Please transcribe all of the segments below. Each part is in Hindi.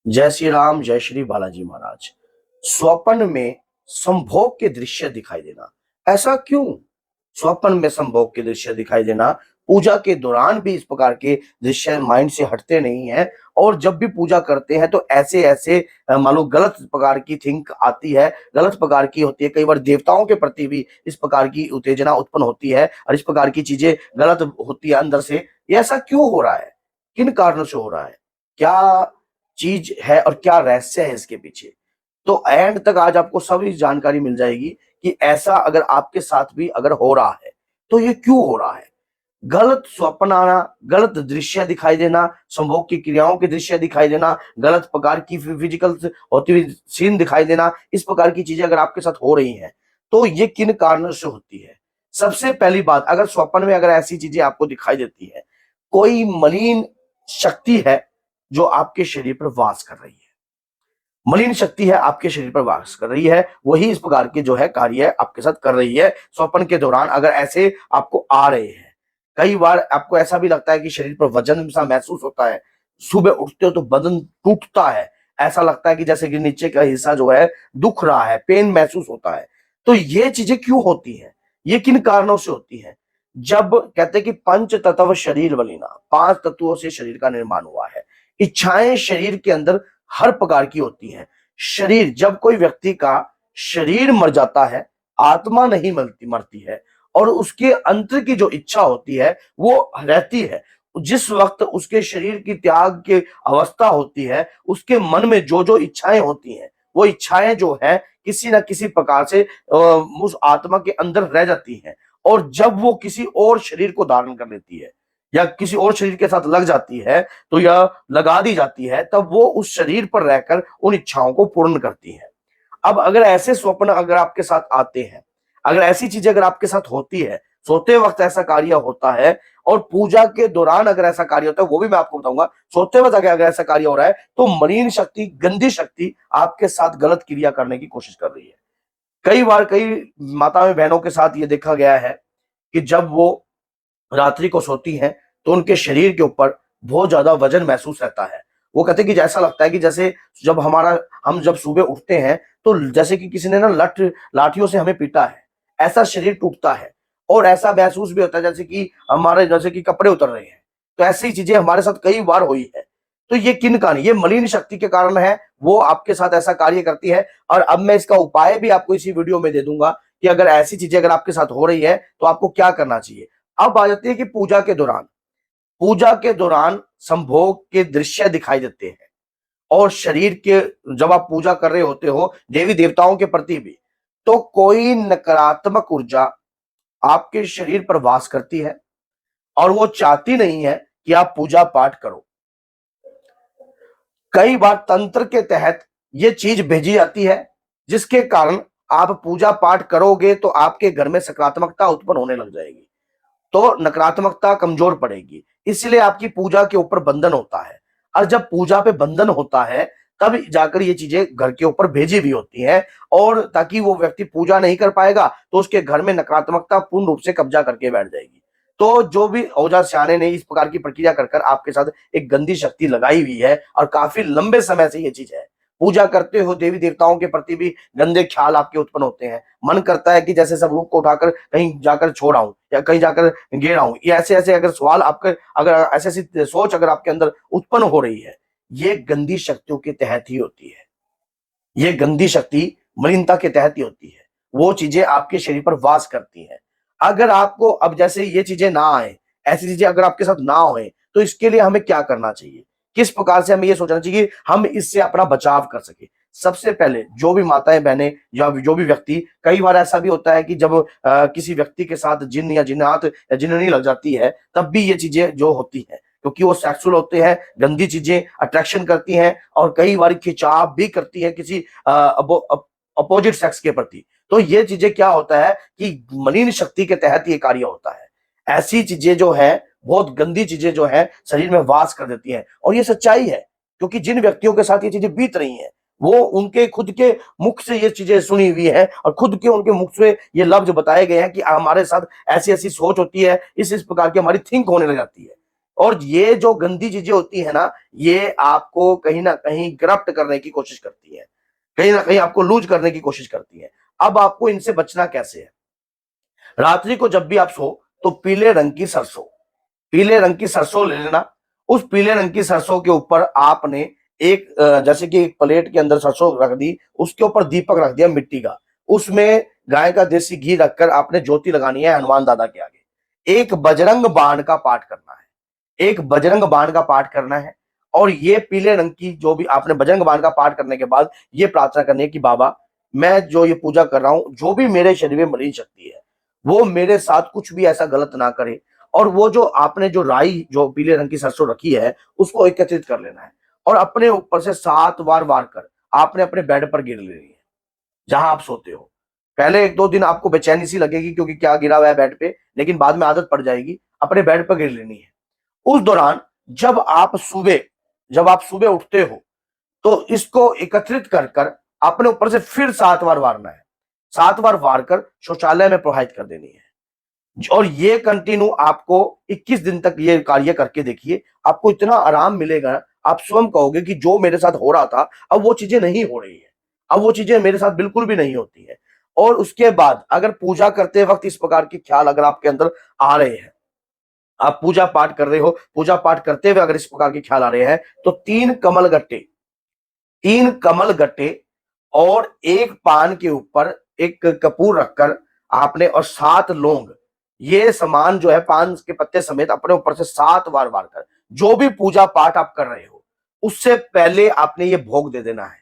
जय श्री राम, जय श्री बालाजी महाराज। स्वप्न में संभोग के दृश्य दिखाई देना, ऐसा क्यों? स्वप्न में संभोग के दृश्य दिखाई देना, पूजा के दौरान भी इस प्रकार के दृश्य माइंड से हटते नहीं है। और जब भी पूजा करते हैं तो ऐसे ऐसे मान लो गलत प्रकार की थिंक आती है, गलत प्रकार की होती है। कई बार देवताओं के प्रति भी इस प्रकार की उत्तेजना उत्पन्न होती है और इस प्रकार की चीजें गलत होती है अंदर से। ये ऐसा क्यों हो रहा है? किन कारणों से हो रहा है? क्या चीज है और क्या रहस्य है इसके पीछे? तो एंड तक आज आपको सभी जानकारी मिल जाएगी कि ऐसा अगर आपके साथ भी अगर हो रहा है तो ये क्यों हो रहा है। गलत स्वप्न आना, गलत दृश्य दिखाई देना, संभोग की क्रियाओं के दृश्य दिखाई देना, गलत प्रकार की फिजिकल होती हुई सीन दिखाई देना, इस प्रकार की चीजें अगर आपके साथ हो रही हैं तो ये किन कारणों से होती है? सबसे पहली बात, अगर स्वप्न में अगर ऐसी चीजें आपको दिखाई देती है, कोई मलिन शक्ति है जो आपके शरीर पर वास कर रही है। मलिन शक्ति है आपके शरीर पर वास कर रही है, वही इस प्रकार के जो है कार्य आपके साथ कर रही है। स्वप्न के दौरान अगर ऐसे आपको आ रहे हैं, कई बार आपको ऐसा भी लगता है कि शरीर पर वजन सा महसूस होता है, सुबह उठते हो तो बदन टूटता है, ऐसा लगता है कि जैसे कि नीचे का हिस्सा जो है दुख रहा है, पेन महसूस होता है। तो ये चीजें क्यों होती हैं? ये किन कारणों से होती हैं? जब कहते हैं कि पंच तत्व शरीर बलिना, 5 तत्वों से शरीर का निर्माण हुआ है। इच्छाएं शरीर के अंदर हर प्रकार की होती हैं। शरीर, जब कोई व्यक्ति का शरीर मर जाता है, आत्मा नहीं मरती है और उसके अंतर की जो इच्छा होती है वो रहती है। जिस वक्त उसके शरीर की त्याग की अवस्था होती है, उसके मन में जो जो इच्छाएं होती हैं, वो इच्छाएं जो है किसी ना किसी प्रकार से उस आत्मा के अंदर रह जाती हैं। और जब वो किसी और शरीर को धारण कर लेती है या किसी और शरीर के साथ लग जाती है, तो यह लगा दी जाती है, तब वो उस शरीर पर रहकर उन इच्छाओं को पूर्ण करती है। अब अगर ऐसे स्वप्न अगर आपके साथ आते हैं, अगर ऐसी चीजें अगर आपके साथ होती है, सोते वक्त ऐसा कार्य होता है और पूजा के दौरान अगर ऐसा कार्य होता है, वो भी मैं आपको बताऊंगा। सोते वक्त अगर ऐसा कार्य हो रहा है तो मलिन शक्ति, गंदी शक्ति आपके साथ गलत क्रिया करने की कोशिश कर रही है। कई बार कई माताएं बहनों के साथ ये देखा गया है कि जब वो रात्रि को सोती हैं तो उनके शरीर के ऊपर बहुत ज्यादा वजन महसूस रहता है। वो कहते हैं कि जैसा लगता है कि जैसे जब हम जब सुबह उठते हैं तो जैसे कि किसी ने ना लाठियों से हमें पीटा है, ऐसा शरीर टूटता है। और ऐसा महसूस भी होता है जैसे कि हमारे जैसे कि कपड़े उतर रहे हैं। तो ऐसी चीजें हमारे साथ कई बार हुई है। तो ये किन कारण? ये मलिन शक्ति के कारण है, वो आपके साथ ऐसा कार्य करती है। और अब मैं इसका उपाय भी आपको इसी वीडियो में दे दूंगा कि अगर ऐसी चीजें अगर आपके साथ हो रही है तो आपको क्या करना चाहिए। अब आ जाती है कि पूजा के दौरान संभोग के दृश्य दिखाई देते हैं। और शरीर के, जब आप पूजा कर रहे होते हो देवी देवताओं के प्रति भी, तो कोई नकारात्मक ऊर्जा आपके शरीर पर वास करती है और वो चाहती नहीं है कि आप पूजा पाठ करो। कई बार तंत्र के तहत ये चीज भेजी जाती है, जिसके कारण आप पूजा पाठ करोगे तो आपके घर में सकारात्मकता उत्पन्न होने लग जाएगी, तो नकारात्मकता कमजोर पड़ेगी। इसलिए आपकी पूजा के ऊपर बंधन होता है। और जब पूजा पे बंधन होता है तब जाकर ये चीजें घर के ऊपर भेजी भी होती हैं। और ताकि वो व्यक्ति पूजा नहीं कर पाएगा तो उसके घर में नकारात्मकता पूर्ण रूप से कब्जा करके बैठ जाएगी। तो जो भी औजार सियाने ने इस प्रकार की प्रक्रिया कर कर आपके साथ एक गंदी शक्ति लगाई हुई है और काफी लंबे समय से ये चीज है। पूजा करते हो देवी देवताओं के प्रति भी गंदे ख्याल आपके उत्पन्न होते हैं। मन करता है कि जैसे सब रूप को उठाकर कहीं जाकर छोड़ आऊं या कहीं जाकर गिर आऊं। ये ऐसे ऐसे अगर सवाल आपके, अगर ऐसी ऐसी सोच अगर आपके अंदर उत्पन्न हो रही है, ये गंदी शक्तियों के तहत ही होती है। ये गंदी शक्ति मलिनता के तहत ही होती है। वो चीजें आपके शरीर पर वास करती हैं। अगर आपको अब जैसे ये चीजें ना आए, ऐसी चीजें अगर आपके साथ ना होए, तो इसके लिए हमें क्या करना चाहिए? किस प्रकार से हमें ये सोचना चाहिए कि हम इससे अपना बचाव कर सके? सबसे पहले जो भी माताएं बहनें या जो भी व्यक्ति, कई बार ऐसा भी होता है कि जब किसी व्यक्ति के साथ जिन या जिन्नात या जिननी लग जाती है, तब भी ये चीजें जो होती हैं, क्योंकि वो सेक्सुअल होते हैं, गंदी चीजें अट्रैक्शन करती हैं और कई बार खिंचाव भी करती है किसी अपोजिट सेक्स के प्रति। तो ये चीजें क्या होता है कि मलिन शक्ति के तहत ये कार्य होता है। ऐसी चीजें जो है, बहुत गंदी चीजें जो है शरीर में वास कर देती हैं। और ये सच्चाई है, क्योंकि जिन व्यक्तियों के साथ ये चीजें बीत रही हैं, वो उनके खुद के मुख से ये चीजें सुनी हुई है और खुद के उनके मुख से ये लफ्ज बताए गए हैं कि हमारे साथ ऐसी ऐसी सोच होती है, इस प्रकार की हमारी थिंक होने लग जाती है। और ये जो गंदी चीजें होती है ना, ये आपको कहीं ना कहीं करप्ट करने की कोशिश करती है, कहीं ना कहीं आपको लूज करने की कोशिश करती है। अब आपको इनसे बचना कैसे है? रात्रि को जब भी आप सो तो पीले रंग की सरसों, पीले रंग की सरसों ले लेना। उस पीले रंग की सरसों के ऊपर आपने एक जैसे कि एक प्लेट के अंदर सरसों रख दी, उसके ऊपर दीपक रख दिया मिट्टी का, उसमें गाय का देसी घी रखकर आपने ज्योति लगानी है हनुमान दादा के आगे। एक बजरंग बाण का पाठ करना है, एक बजरंग बाण का पाठ करना है। और ये पीले रंग की जो भी आपने बजरंग बाण का पाठ करने के बाद ये प्रार्थना करनी है कि बाबा, मैं जो ये पूजा कर रहा हूं, जो भी मेरे शरीर में मलिन शक्ति है वो मेरे साथ कुछ भी ऐसा गलत ना करे। और वो जो आपने जो राई जो पीले रंग की सरसों रखी है उसको एकत्रित कर लेना है और अपने ऊपर से 7 बार वार कर आपने अपने बेड पर गिर लेनी है, जहां आप सोते हो। पहले 1-2 दिन आपको बेचैनी सी लगेगी क्योंकि क्या गिरा हुआ है बेड पे, लेकिन बाद में आदत पड़ जाएगी। अपने बेड पर गिर लेनी है। उस दौरान जब आप सुबह उठते हो तो इसको एकत्रित कर कर अपने ऊपर से फिर 7 बार वारना है। 7 बार वार कर शौचालय में प्रवाहित कर देनी है। और ये कंटिन्यू आपको 21 दिन तक ये कार्य करके देखिए, आपको इतना आराम मिलेगा, आप स्वयं कहोगे कि जो मेरे साथ हो रहा था अब वो चीजें नहीं हो रही है, अब वो चीजें मेरे साथ बिल्कुल भी नहीं होती है। और उसके बाद अगर पूजा करते वक्त इस प्रकार के ख्याल अगर आपके अंदर आ रहे हैं, आप पूजा पाठ कर रहे हो, पूजा पाठ करते हुए अगर इस प्रकार के ख्याल आ रहे हैं, तो 3 कमल गट्टे और एक पान के ऊपर एक कपूर रखकर आपने और 7 लौंग, ये सामान जो है पान के पत्ते समेत अपने ऊपर से 7 बार वार कर जो भी पूजा पाठ आप कर रहे हो उससे पहले आपने ये भोग दे देना है।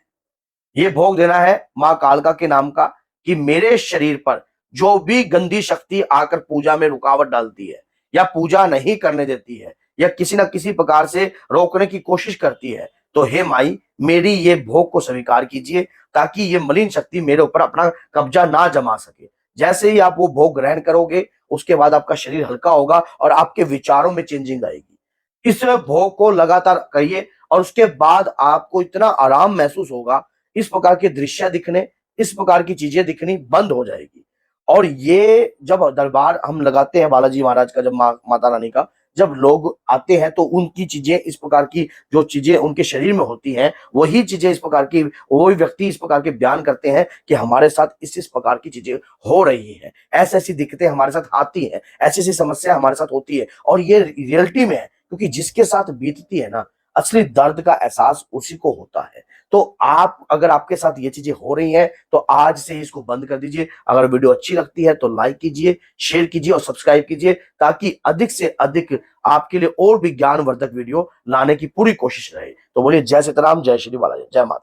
ये भोग देना है मां कालका के नाम का कि मेरे शरीर पर जो भी गंदी शक्ति आकर पूजा में रुकावट डालती है या पूजा नहीं करने देती है या किसी ना किसी प्रकार से रोकने की कोशिश करती है, तो हे माई मेरी ये भोग को स्वीकार कीजिए ताकि ये मलिन शक्ति मेरे ऊपर अपना कब्जा ना जमा सके। जैसे ही आप वो भोग ग्रहण करोगे उसके बाद आपका शरीर हल्का होगा और आपके विचारों में चेंजिंग आएगी। इस भोग को लगातार करिए और उसके बाद आपको इतना आराम महसूस होगा, इस प्रकार के दृश्य दिखने, इस प्रकार की चीजें दिखनी बंद हो जाएगी। और ये जब दरबार हम लगाते हैं बालाजी महाराज का, जब माता रानी का जब लोग आते हैं तो उनकी चीजें इस प्रकार की जो चीजें उनके शरीर में होती हैं वही चीजें इस प्रकार की, वही व्यक्ति इस प्रकार के बयान करते हैं कि हमारे साथ इस प्रकार की चीजें हो रही हैं, ऐसी ऐसी दिक्कतें हमारे साथ आती हैं, ऐसी ऐसी समस्या हमारे साथ होती है। और ये रियलिटी में है क्योंकि जिसके साथ बीतती है ना, असली दर्द का एहसास उसी को होता है। तो आप अगर आपके साथ ये चीजें हो रही हैं तो आज से ही इसको बंद कर दीजिए। अगर वीडियो अच्छी लगती है तो लाइक कीजिए, शेयर कीजिए और सब्सक्राइब कीजिए ताकि अधिक से अधिक आपके लिए और भी ज्ञानवर्धक वीडियो लाने की पूरी कोशिश रहे। तो बोलिए जय सीताराम, जय श्री बालाजी, जय माता।